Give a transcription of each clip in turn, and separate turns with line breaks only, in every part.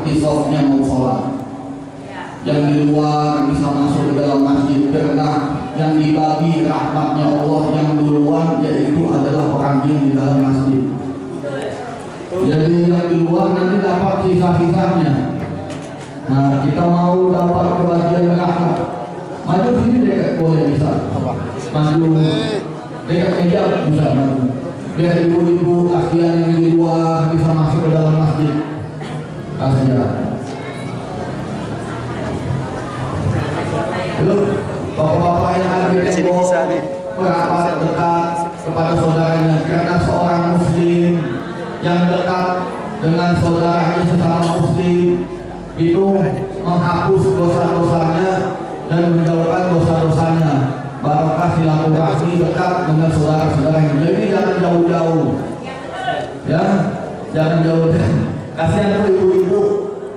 seperti softnya mau sholat. Yang di luar bisa masuk ke dalam masjid karena yang dibagi rahmatnya Allah yang duluan yaitu adalah orang yang di dalam masjid. Jadi yang di luar nanti dapat sisa-sisanya. Nah, kita mau dapat kebahagiaan rahmat. Maju sini dekat boleh bisa. Maju dekat meja bisa maju. Biar ibu-ibu kasihan yang di luar bisa masuk ke dalam masjid. Kasihan. Lalu bapak-bapak yang ada di tembok berapat dekat kepada saudaranya karena seorang muslim yang dekat dengan saudaranya sesama muslim itu menghapus dosa-dosanya dan menjauhkan dosa-dosanya. Barokah silaturahmi dekat dengan saudara-saudaranya. Jadi jangan jauh-jauh, ya, jangan jauh. Kasihan ibu-ibu,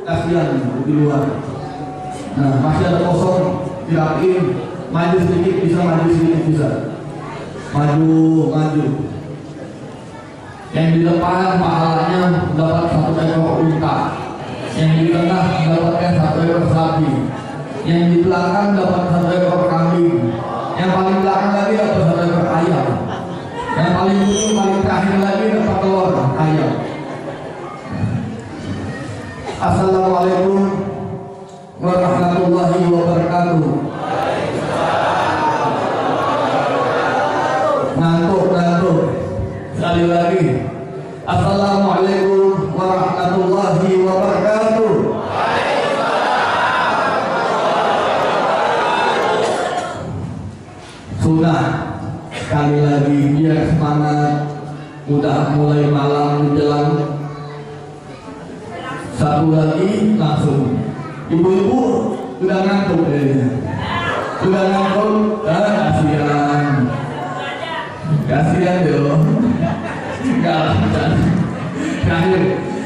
kasihan di luar. Nah, masih ada kosong, dirapiin, maju sedikit bisa, maju sedikit bisa, maju. Yang di depan pahalanya dapat 1 ekor unta, yang di tengah mendapatkan 1 ekor sapi, yang di belakang dapat 1 ekor kambing, yang paling belakang lagi dapat 1 ekor ayam, yang paling ujung paling terakhir lagi dapat telur ayam. Assalamualaikum warahmatullahi wabarakatuh. Ngantuk. Sekali lagi. Assalamualaikum warahmatullahi wabarakatuh. Sunnah sekali lagi biar semangat. Udah mulai malam menjelang. Satu lagi langsung. Ibu-ibu sudah ngantuk sudah ngantuk, kasihan dong.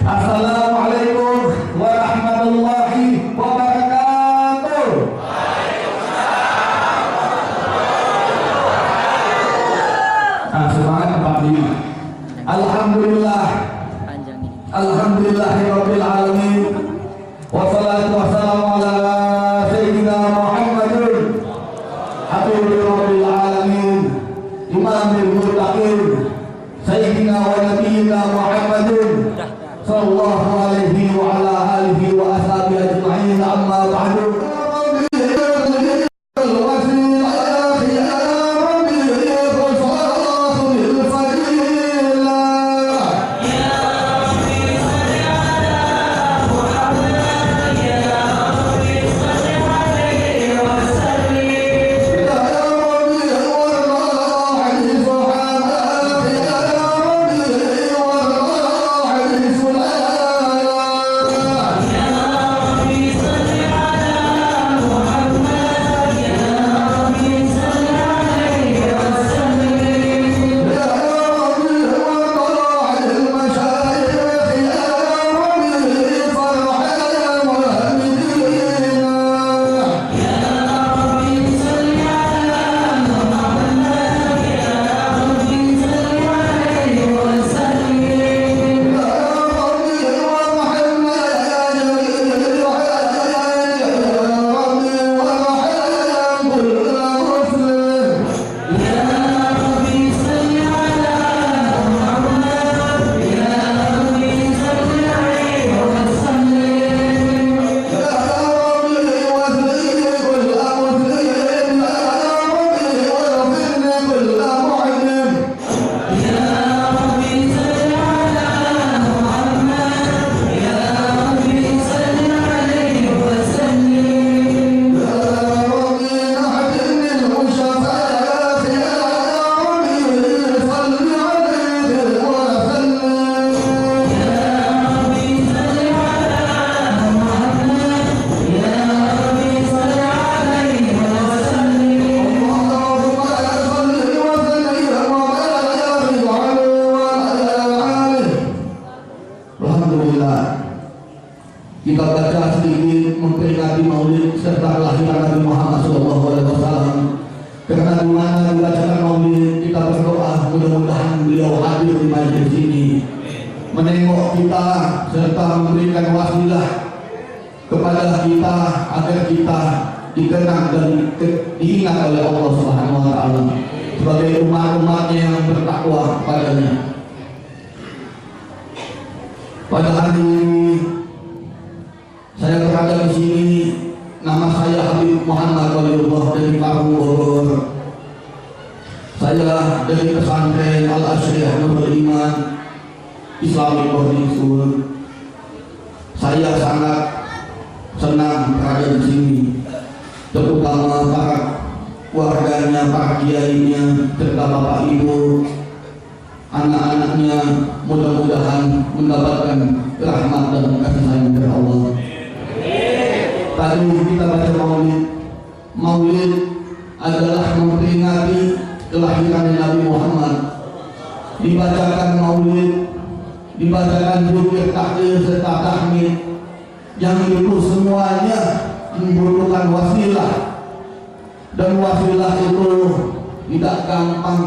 Assalamualaikum warahmatullahi wabarakatuh. Semangat 45. Alhamdulillah. Alhamdulillahirabbil alamin. Wassalatu wassalamu ala sayyidina Muhammadin habibir rabbil alamin imamil muttaqin sayyidina wa nabiyyina Muhammadin sallallahu alaihi wa ala alihi wa ashabihi ajma'in, amma ba'du. Karena di mana dibacakan maulid kita berdoa mudah-mudahan beliau hadir di majelis ini, menengok kita serta memberikan wasilah kepada kita agar kita dikenang dan diingat oleh Allah Subhanahu wa taala sebagai umat-umatnya yang bertakwa kepadanya. Pada hari ini saya berada di sini. Nama saya Habib Muhammad Waliullah dari Parung Bogor. Saya dari pesantren Al-Asyriyah Nurul Iman Islamic Boarding School. Saya sangat senang berada di sini, terutama para keluarganya, para kiainya, serta bapak ibu, anak-anaknya, mudah-mudahan mendapatkan rahmat dan kasih sayang dari Allah. Tadi kita baca maulid. Maulid adalah memperingati kelahiran Nabi Muhammad. Dibacakan maulid, dibacakan zikir, takbir serta tahmid, yang itu semuanya membutuhkan wasilah, dan wasilah itu tidak gampang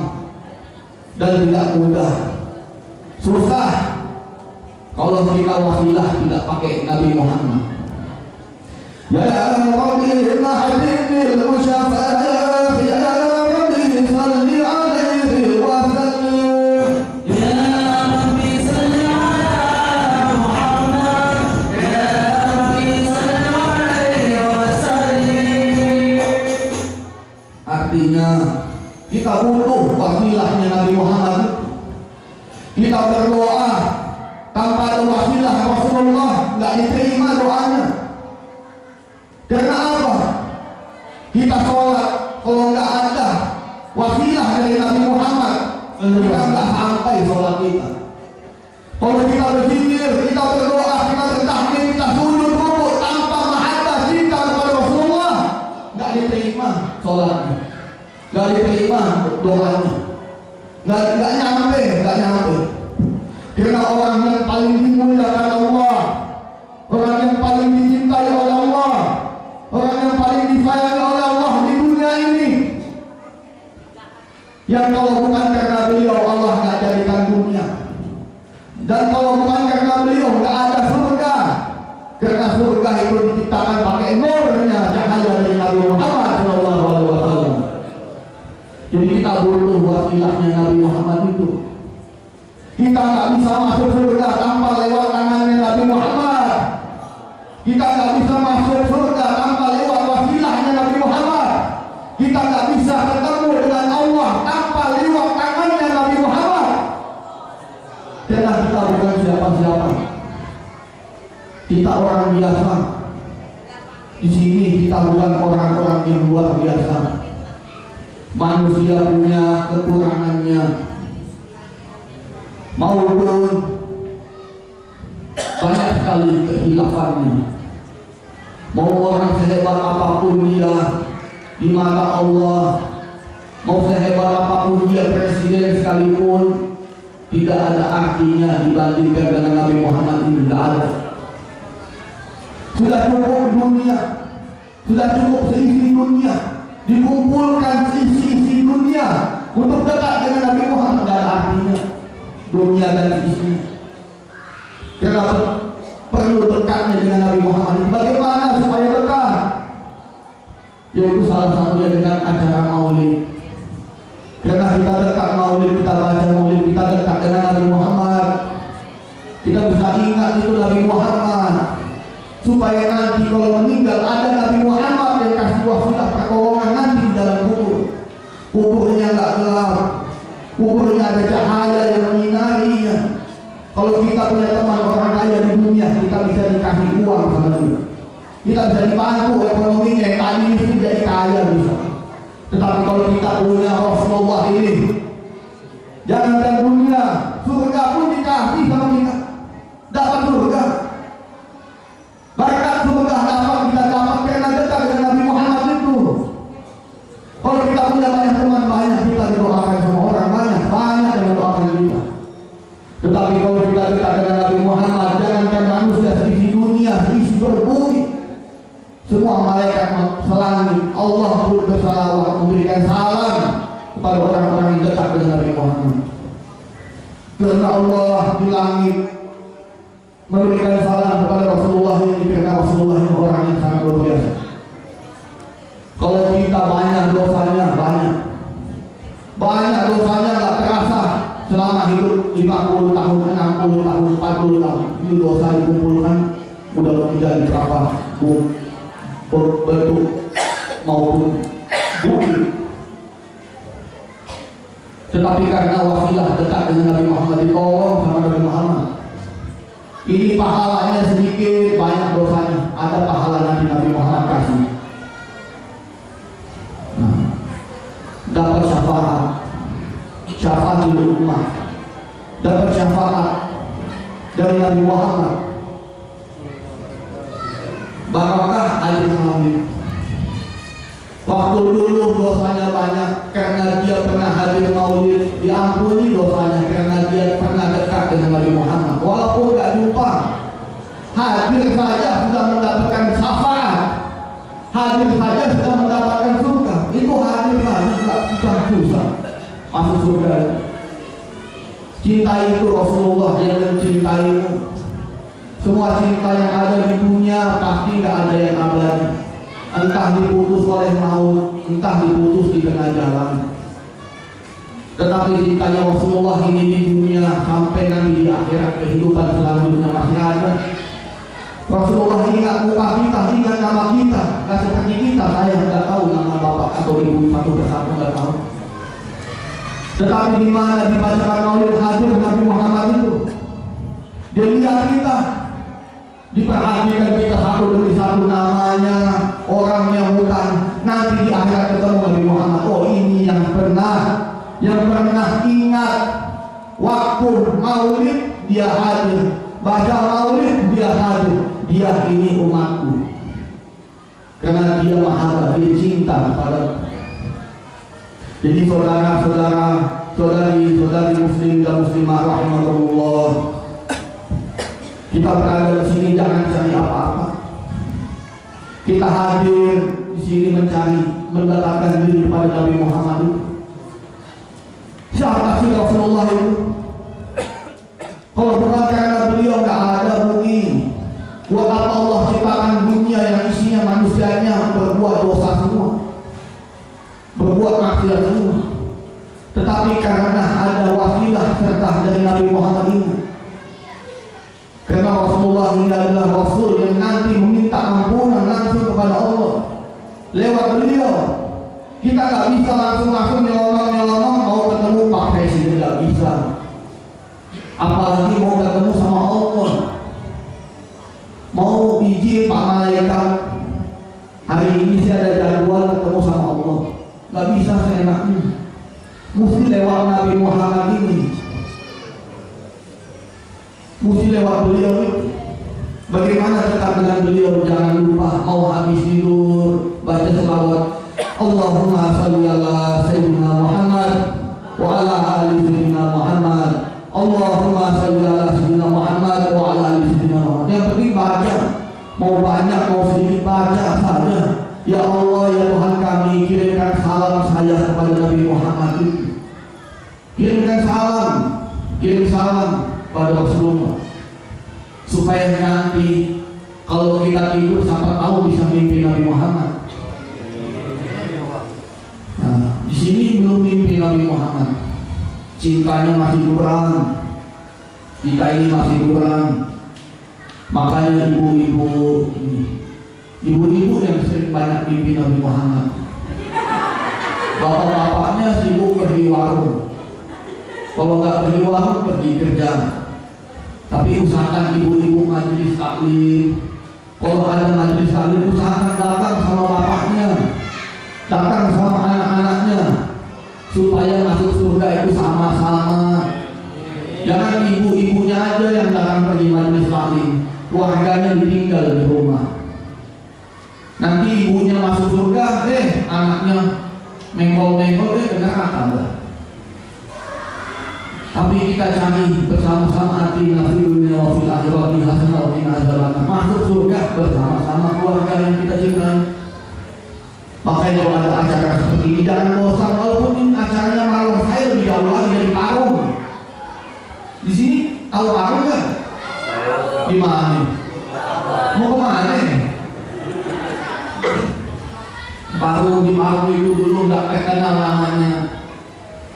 dan tidak mudah. Susah kalau kita wasilah tidak pakai Nabi Muhammad. Ya Rabbi Habibul Mustafa, ya Rabbi salli alaihi wa sallim. Ya Rabbi salli ala Muhammad, ya Rabbi salli alaihi wa sallim. Artinya kita butuh wasilahnya Nabi Muhammad. Kita berdoa tanpa ada wasilah Rasulullah nggak diterima doanya. Karena apa? Kita sholat kalau nggak ada wasilah dari Nabi Muhammad, kita nggak sampai sholat kita. Kalau kita berzikir, kita berdoa, kita bertahmid, kita sujud rukuk tanpa mahabbah cinta kepada Rasulullah, nggak diterima sholatnya, nggak diterima doanya, nggak nyampe. Karena orang yang paling dimuliakan Allah, orang yang paling dicintai oleh Allah, orang yang paling disayangi oleh Allah di dunia ini, yang kalau bukan karena beliau Allah nggak jadikan dunia, dan kalau bukan karena beliau nggak ada surga. Karena surga itu diciptakan pakai nurnya, cahaya dari Nabi Muhammad SAW. Jadi kita butuh wasilahnya Nabi Muhammad itu. Kita nggak bisa masuk surga tanpa lewat tangannya Nabi Muhammad. Kita nggak bisa masuk surga tanpa lewat wasilahnya Nabi Muhammad. Kita nggak bisa ketemu dengan Allah tanpa lewat tangannya Nabi Muhammad. Karena kita bukan siapa-siapa. Kita orang biasa. Di sini kita bukan orang-orang yang luar biasa. Manusia punya kekurangannya, maupun banyak sekali kehilafannya. Mau orang sehebat apapun dia di mata Allah, mau sehebat apapun dia presiden sekalipun, tidak ada artinya dibandingkan dengan Nabi Muhammad ini. Tidak ada. Sudah cukup dunia, sudah cukup seisi dunia, dikumpulkan isi dunia untuk dekat dengan Nabi Muhammad. Tidak ada artinya dunia dan isinya. Kenapa perlu dekatnya dengan Nabi Muhammad? Bagaimana supaya dekat? Yaitu salah satunya dengan acara maulid. Karena kita dekat maulid, kita baca maulid, kita dekat dengan Nabi Muhammad, kita bisa ingat itu Nabi Muhammad, supaya nanti kalau meninggal ada Nabi Muhammad yang kasih wasilah pertolongan nanti di dalam kubur. Kuburnya nggak gelap, kuburnya ada cahaya yang menyinarinya. Kalau kita punya teman orang kaya di dunia, kita bisa dikasih uang sama dia, kita bisa dibantu ekonominya, yang tadi itu jadi kaya bisa. Tetapi kalau kita punya Rasulullah ini, jangan dunia, surga pun dikasih sama kita, dapat surga. Berkat surga dapat kita dapat karena dekat dengan Nabi Muhammad itu. Kalau kita punya banyak teman, banyak kita didoakan sama orang, banyak yang mendoakan kita. Tetapi kalau kita dekat dengan Nabi Muhammad, jangankan manusia seisi dunia, seisi berbumi, semua malaikat selangit, Allah pun bersalawat memberikan salam kepada orang-orang yang dekat dengan Nabi Muhammad. Karena Allah di langit memberikan salam kepada Rasulullah ini, karena Rasulullah ini dan berapa bentuk maupun bukti. Tetapi karena wasilah dekat dengan Nabi Muhammad, ditolong sama Nabi Muhammad, ini pahalanya sedikit, banyak dosanya. Ada pahala nanti Nabi Muhammad kasih. Nah, dapat syafaat di umat, dapat syafaat dari Nabi Muhammad. Barakah air maulid. Waktu dulu dosanya banyak karena dia pernah hadir maulid, diampuni dosanya karena dia pernah dekat dengan Nabi Muhammad. Walaupun gak lupa, hadir saja sudah mendapatkan syafaat, hadir saja sudah mendapatkan surga. Itu hadir saja sudah susah masuk surga. Cinta itu Rasulullah yang mencintaimu. Semua cinta yang ada di dunia pasti gak ada yang abadi. Entah diputus oleh maut, entah diputus di tengah jalan. Tetapi cintanya Rasulullah ini di dunia sampai nanti di akhirat kehidupan selanjutnya masih ada. Rasulullah ingat muka kita, ingat nama kita. Gak seperti kita, saya tidak tahu nama bapak atau ibu satu persatu, tidak tahu. Tetapi di mana dibacakan maulid hadir Nabi Muhammad itu, dia lihat kita, diperhatikan kita satu demi satu namanya, orangnya bukan. Nanti di akhirat ketemu Nabi Muhammad. Oh, ini yang pernah ingat waktu maulid dia hadir, baca maulid dia hadir. Dia ini umatku karena dia maha, dia cinta kepada. Jadi saudara-saudara, saudari muslim dan muslimah rahimahullah, kita berada di sini jangan cari apa-apa. Kita hadir di sini mendekatkan diri kepada Nabi Muhammad. Siapa sih Rasulullah itu? Kalau bukan karena beliau nggak ada bumi. Buat apa Allah ciptakan dunia yang isinya manusianya berbuat dosa semua, berbuat maksiat semua. Tetapi karena ada wasilah serta dari Nabi Muhammad ini. Karena Rasulullah ini adalah Rasul yang nanti meminta ampunan langsung kepada Allah lewat beliau. Kita gak bisa langsung nyolong mau ketemu Pak Presiden, gak bisa. Apalagi mau ketemu sama Allah, mau izin Pak Malaikat, hari ini saya ada jadwal ketemu sama Allah, gak bisa seenaknya. Mesti lewat Nabi Muhammad ini, mesti lewat beliau. Bagaimana dekat dengan beliau? Jangan lupa mau habis tidur baca selawat Allahumma shalli ala sayyidina Muhammad wa ala ali sayyidina Muhammad. Allahumma shalli ala sayyidina Muhammad wa ala ali sayyidina Muhammad. Yang penting baca, mau banyak mau sedikit baca saja. Ya Allah, ya Tuhan kami, kirimkan salam saya kepada Nabi Muhammad. Kirimkan salam, kirim salam pada Rasulullah, supaya nanti kalau kita tidur siapa tahu bisa mimpi Nabi Muhammad. Nah, di sini belum mimpi Nabi Muhammad, cintanya masih kurang, kita ini masih kurang. Makanya ibu-ibu yang sering banyak mimpi Nabi Muhammad, bapak-bapaknya sibuk pergi warung, kalau nggak pergi warung pergi kerja. Tapi usahakan ibu-ibu majelis taklim. Kalau ada majelis taklim, usahakan datang sama bapaknya, datang sama anak-anaknya, supaya masuk surga itu sama-sama. Jangan ibu-ibunya aja yang datang pergi majelis taklim, keluarganya ditinggal di rumah. Nanti ibunya masuk surga, anaknya menggol-menggol ke neraka. Tapi kita cari bersama-sama atina fid dunya wa fil akhirati hasanah wa qina adzabannar. Masuk surga bersama-sama keluarga yang kita cintai. Makanya kalau ada acara seperti ini jangan bosan, walaupun ini acaranya malam saya lebih jauh lagi dari Parung. Di sini tahu Parung kan? Di mana? Mau kemana? Parung, di Parung itu dulu nggak terkenal namanya.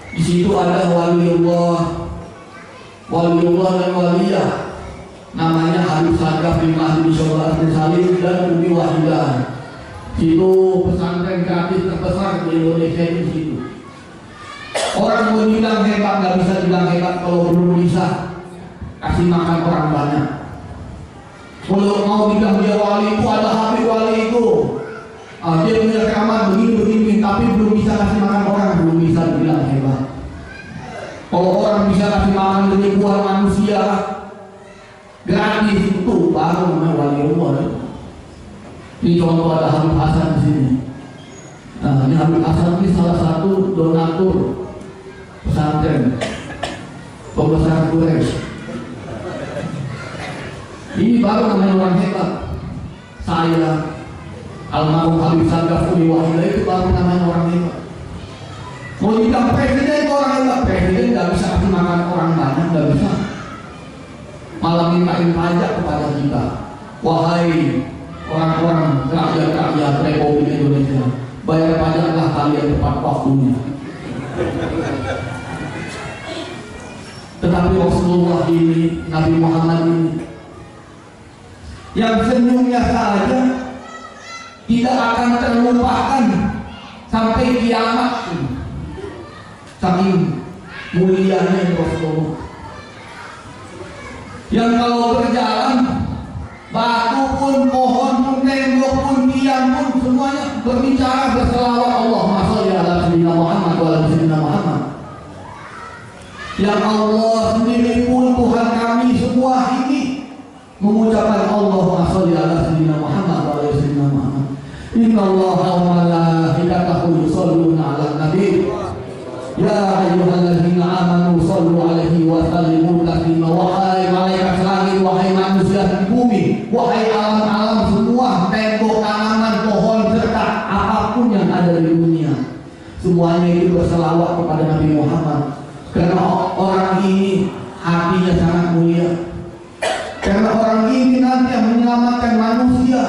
Di situ ada waliullah dan waliyah, namanya Habib Sadaf bin Mahdi Syahrul Salim dan Umi Wahidah. Itu pesantren gratis terbesar di Indonesia di situ. Orang mau bilang hebat nggak bisa bilang hebat kalau belum bisa kasih makan orang banyak. Kalau mau bilang dia wali itu ada Habib wali itu. Dia punya keramat begini, tapi belum bisa kasih makan orang, belum bisa dibilang hebat. Kalau orang bisa kasih makan ribuan manusia gratis itu baru namanya wali Allah. Ini contoh ada Habib Hasan di sini. Nah, ini Habib Hasan ini salah satu donatur pesantren pembesar Quraisy. Ini baru namanya orang hebat. Saya almarhum Habib Sadaf Umi Wahidah itu baru namanya orang hebat. Mau dibilang presiden itu orang hebat, presiden nggak bisa kasih makan orang banyak, nggak bisa. Malah mintain pajak kepada kita. Wahai orang-orang rakyat-rakyat Republik Indonesia, bayar pajaklah kalian tepat waktunya. Tetapi Rasulullah ini, Nabi Muhammad ini, yang senyumnya saja tidak akan terlupakan sampai kiamat. Saking mulianya Rasulullah, yang kalau berjalan batu pun, pohon pun, tembok pun, tiang pun semuanya berbicara berselawat Allahumma sholli ala sayyidina Muhammad wa ala sayyidina Muhammad. Yang Allah sendiri pun Tuhan kami semua ini mengucapkan Allahumma sholli ala sayyidina Muhammad wa ala sayyidina Muhammad. Inna Allaha wa malaikatahu yusholluna 'alan nabi. Ya ayyuhalladzina amanu shollu 'alaihi wa sallimu taslima. Wahai malaikat langit, wahai manusia di bumi, wahai alam-alam semua, tembok, tanaman, pohon serta apapun yang ada di dunia, semuanya itu berselawat kepada Nabi Muhammad. Karena orang ini hatinya sangat mulia. Karena orang ini nanti yang menyelamatkan manusia.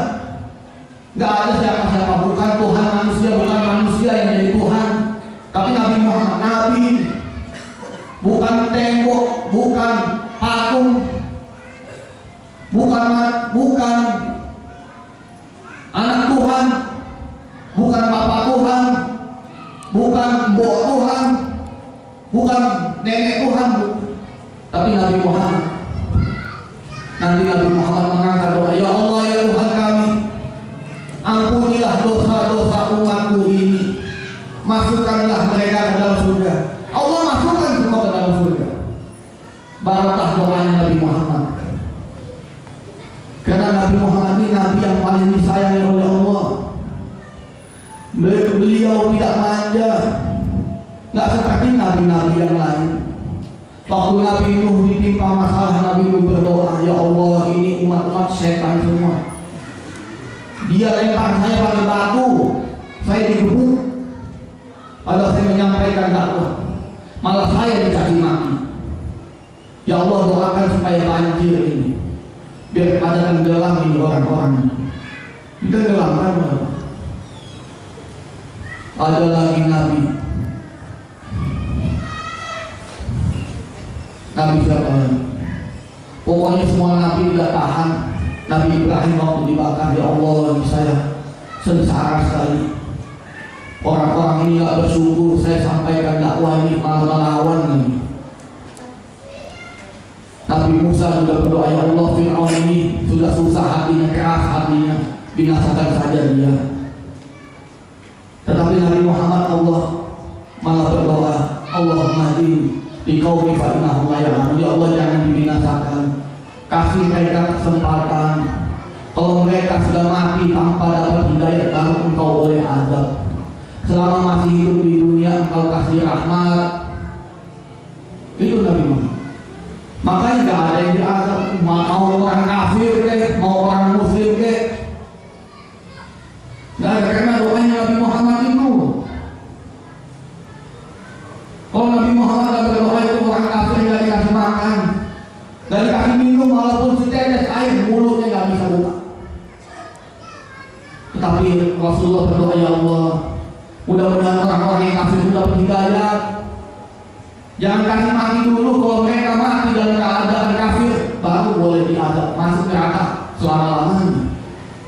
Gak ada siapa-siapa, bukan Tuhan manusia, bukan manusia yang jadi Tuhan, tapi Nabi Muhammad, Nabi, bukan tembok, bukan patung, bukan anak Tuhan, bukan bapak Tuhan, bukan mbok Tuhan, bukan nenek Tuhan, tapi Nabi Muhammad. Nanti Nabi Muhammad mengangkat doa, ya Allah ya Tuhan kami, ampunilah dosa-dosa umatku ini, masukkanlah mereka ke dalam surga. Allah masukkan semua ke dalam surga. Barakah doanya Nabi Muhammad. Karena Nabi Muhammad ini Nabi yang paling disayangi oleh Allah. Beliau tidak manja, nggak seperti nabi-nabi yang lain. Waktu Nabi Nuh ditimpa masalah, Nabi Nuh berdoa, ya Allah ini umat-umat setan semua. Dia lempar saya pakai batu, saya digebuk. Padahal saya menyampaikan dakwah, malah saya dicaci maki. Ya Allah doakan supaya banjir ini, biar ada tenggelam ini orang-orang. Kita tenggelamkan. Ada lagi Nabi siapa? Pokoknya semua Nabi tidak tahan. Nabi Ibrahim waktu dibakar, ya Allah saya sengsara sekali. Orang-orang ini gak bersyukur, saya sampaikan dakwah ini malah melawan ini. Nabi Musa sudah berdoa, ya Allah Fir'aun ini sudah susah hatinya, keras hatinya, binasakan saja dia. Tetapi Nabi Muhammad Allah malah berdoa, Allahumma hdi liqaumi fa innahum la ya'lamun. Ya Allah jangan dibinasakan, kasih mereka kesempatan. Kalau mereka sudah mati tanpa dapat hidayah, baru engkau boleh azab. Selama masih hidup di dunia engkau kasih rahmat. Itu Nabi Muhammad. Makanya gak ada yang diazab, mau orang kafir ke, mau orang muslim ke. Gak ada, karena doanya Nabi Muhammad itu. Kalau Nabi Muhammad gak berdoa itu orang kafir gak dikasih makan, gak dikasih minum, walaupun setetes air mulutnya gak bisa buka. Tetapi Rasulullah berdoa, ya Allah mudah-mudahan orang-orang yang kafir sudah berhidayah. Jangan kasih mati dulu, kalau mereka mati dalam keadaan kafir, baru boleh diadab masuk neraka selama-lamanya.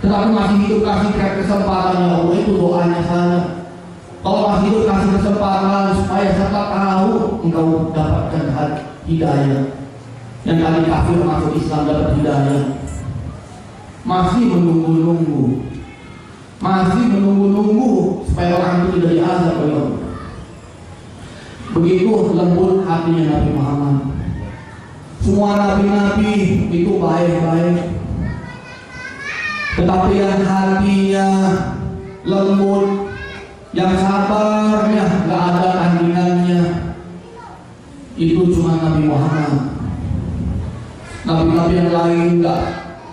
Tetapi masih hidup kasih kesempatan ya Allah, itu doanya saya. Kalau masih hidup kasih kesempatan supaya saya tahu engkau dapatkan hidayah. Yang tadi kafir masuk Islam dapat hidayah. Masih menunggu-nunggu supaya orang itu tidak diazab oleh Allah. Begitu lembut hatinya Nabi Muhammad. Semua nabi-nabi itu baik-baik, tetapi yang hatinya lembut, yang sabarnya gak ada tandingannya, itu cuma Nabi Muhammad. Nabi-nabi yang lain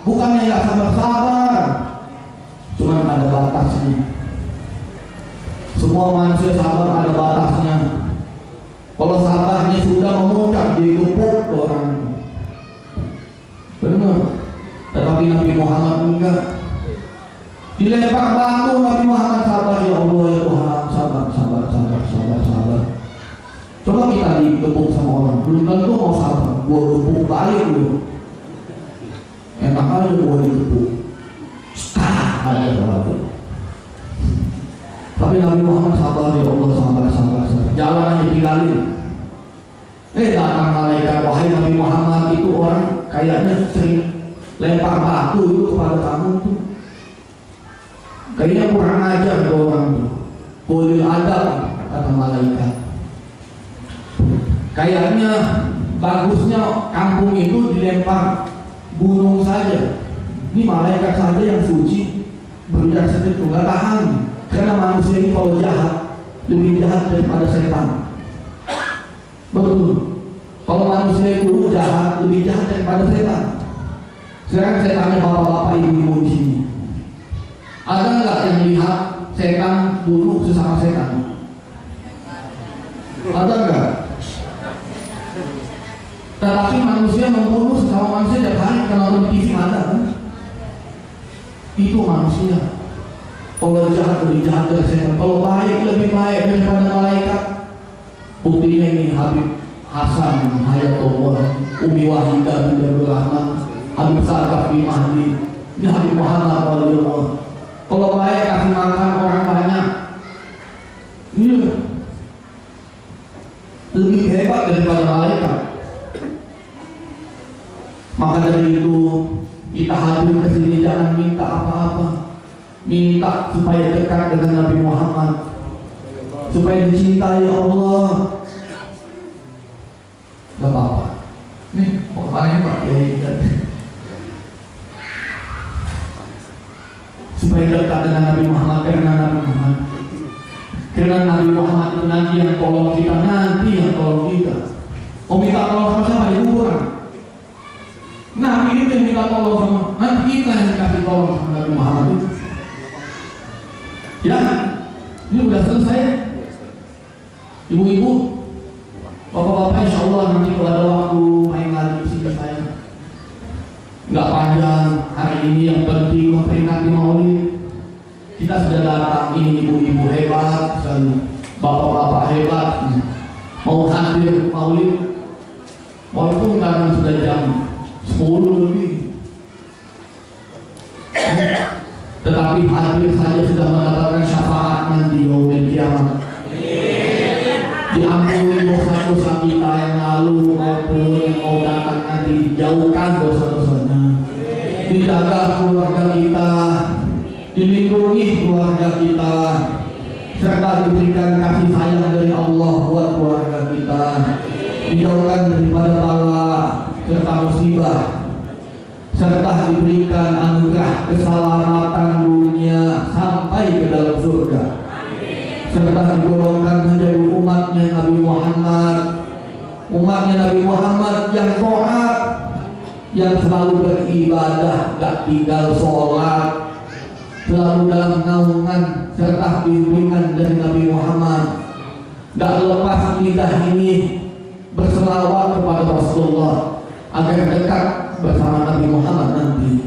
bukannya gak sabar-sabar, cuma ada batasnya. Semua manusia sabar ada batasnya. Kalau sabarnya sudah memuncak, dikepuk orang. Benar. Tetapi Nabi Muhammad enggak. Dilempar batu, Nabi Muhammad sabar, ya Allah ya Tuhan, sabar. Coba kita dikepuk sama orang, belum tentu mau sabar. Gua kepuk balik dulu. Enak aja gua dikepuk. Ada berapa? Tapi Nabi Muhammad sabar, ya Allah, sabar. Jalan aja tinggalin. Datang malaikat, wahai Nabi Muhammad, itu orang kayaknya sering lempar batu itu kepada kamu tuh. Kayaknya kurang ajar tuh orang tuh. Boleh adab, kata malaikat. Kayaknya bagusnya kampung itu dilempar gunung saja. Ini malaikat saja yang suci berbicara seperti itu, nggak tahan. Karena manusia ini kalau jahat lebih jahat daripada setan. Betul. Kalau manusia itu jahat lebih jahat daripada setan. Sekarang setannya bapak-bapak ibu-ibu di sini. Ada nggak yang lihat setan bunuh sesama setan? Ada nggak? Tetapi manusia membunuh sesama manusia tiap hari karena di TV ada kan? Itu manusia. Kalau jahat lebih jahat dari setan, kalau baik lebih baik daripada malaikat. Buktinya ini Habib Hasan Hayatullah, Umi Wahidah bin Abdul Rahman, Habib Sarkaf bin Mahdi, ini Habib Muhammad Waliyullah. Kalau baik kasih makan orang banyak, ini lebih hebat daripada malaikat. Maka dari itu kita hadir ke sini jangan minta apa-apa. Minta supaya dekat dengan Nabi Muhammad, supaya dicintai Allah. Gak apa-apa. Nih, pokoknya Pak Kiai. Supaya dekat dengan Nabi Muhammad, karena Nabi Muhammad itu nanti yang tolong kita, Oh minta tolong sama siapa? Ibu orang. Nabi itu yang minta tolong sama, nanti kita yang dikasih tolong sama Nabi Muhammad itu. Ya, ini udah selesai. Ibu-ibu, bapak-bapak, insya Allah nanti kalau ada waktu main lagi sini saya. Nggak panjang, hari ini yang penting memperingati Maulid. Kita sudah datang, ini ibu-ibu hebat, dan bapak-bapak hebat, mau hadir Maulid. Walaupun karena sudah jam 10 lebih. Tetapi hadir saja sudah mendapatkan syafaat nanti yaumil kiamat. Diampuni dosa-dosa kita yang lalu maupun yang mau datang nanti, dijauhkan dosa-dosanya. Dijaga keluarga kita, dilindungi keluarga kita, serta diberikan kasih sayang dari Allah buat keluarga kita. Dijauhkan daripada bala serta musibah, serta diberikan anugerah keselamatan dunia sampai ke dalam surga, serta digolongkan menjadi umatnya Nabi Muhammad yang taat, yang selalu beribadah, gak tinggal sholat, selalu dalam naungan serta bimbingan dari Nabi Muhammad, gak lepas lidah ini berselawat kepada Rasulullah agar dekat bersama Nabi Muhammad nanti,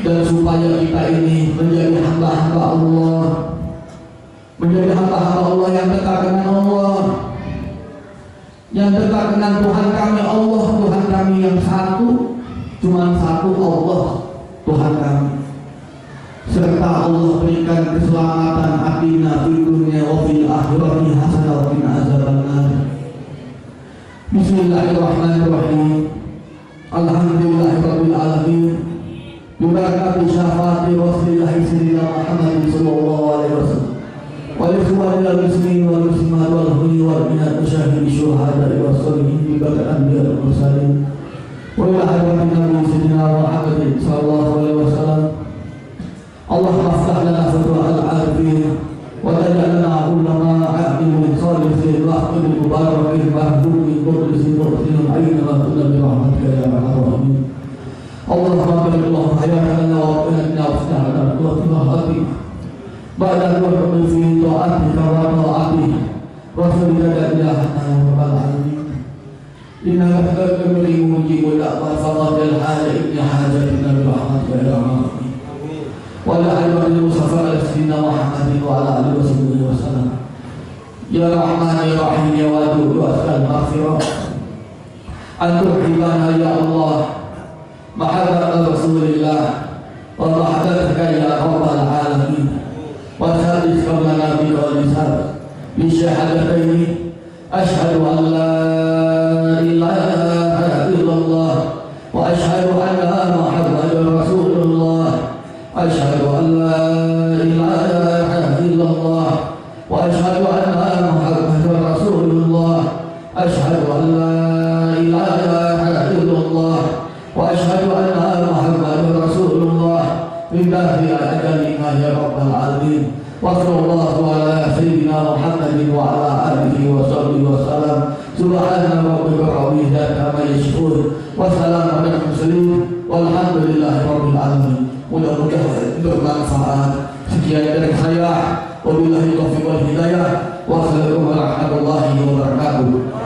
dan supaya kita ini menjadi hamba-hamba Allah, menjadi hamba-hamba Allah yang dekat dengan Allah, yang dekat dengan Tuhan kami Allah, Tuhan kami yang satu, Semoga Allah berikan keselamatan atina di dunia wa fil akhirati hasanah wa qina azabannar. Bismillahirrahmanirrahim. Alhamdulillahirabbil alamin. Bibarakati syafaati Rasulillah sayyidina Muhammad sallallahu alaihi wasallam. Wa ikhwanil muslimin wal muslimat wal huli wal minat musyahidi syuhada wa sholihin bi barakati anbiya wal mursalin. Wa ila hadratin nabi sayyidina Muhammad sallallahu alaihi wasallam. Allahumma aftah lana futuhal arifin wa taj'al lana ulama a'lim khalisin rahmatil mubarakin mahdumin mukhlisin muhsinin aina kunna bi rahmatika ya arhamar rahimin. Allahumma barik Allahumma hayatana wa qina aftah lana futuhati ba'da nu'min fi ta'atika wa ta'atik rasulika la ilaha illa rabbal alamin. Inna rabbaka mujibul da'wat faqadil haja inni hajatina bi rahmatika ya arhamar rahimin. Wa ala alihi wa sahbihi Muhammadin wa ala alihi wa sahbihi wa sallam. Ya Rahman ya Rahim ya Wadud wa asal maghfirah. Antum ibana ya Allah. Mahabbat Rasulillah wa mahadatka ya Rabbal alamin. Wa sadis qabla nabi wa lisan bi syahadataini asyhadu an la ilaha illallah wa asyhadu anna Muhammadar Rasulullah. أشهد أن لا إله إلا الله وأشهد أن محمدا رسول الله. أشهد أن لا إله إلا الله وأشهد أن محمدا رسول الله. بالله أجلنا يا رب العالمين. وصلى الله على سيدنا محمد وعلى آله وصحبه وسلم. سبحان ربك رب العزة عما يصفون وسلام على المرسلين والحمد لله رب العالمين. Mudah-mudahan bermanfaat. Sekian dari saya. Wabillahi taufiq wal hidayah. Wassalamualaikum warahmatullahi wabarakatuh.